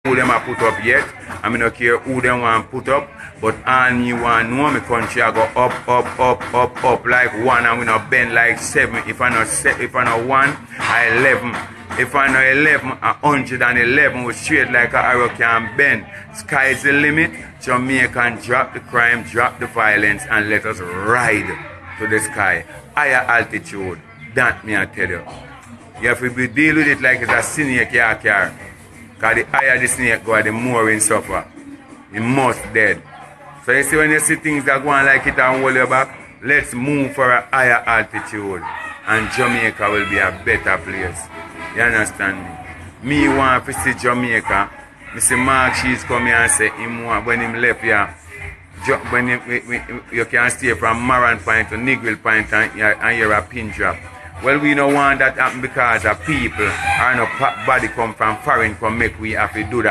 who them a put up yet. I mean, don't care who them want put up. But all me want know my country I go up like 1 and we not bend like 7. If I not 1, I 11. If I not 11, 111 we straight like a arrow can bend. Sky's the limit. Jamaican drop the crime, drop the violence, and let us ride to the sky. Higher altitude. That me I tell you. You have to deal with it like it's a snake you carry. Because the higher the snake go, the more it suffer. It must dead. So you see when you see things that go on like it and hold you back, let's move for a higher altitude. And Jamaica will be a better place. You understand me? Me want to see Jamaica. I see Mark Sheets come here and say him want, when him left here, when you can stay from Maran Point to Negril Point and you're a pin drop. Well, we don't want that happen because the people or no body come from foreign come make we have to do that.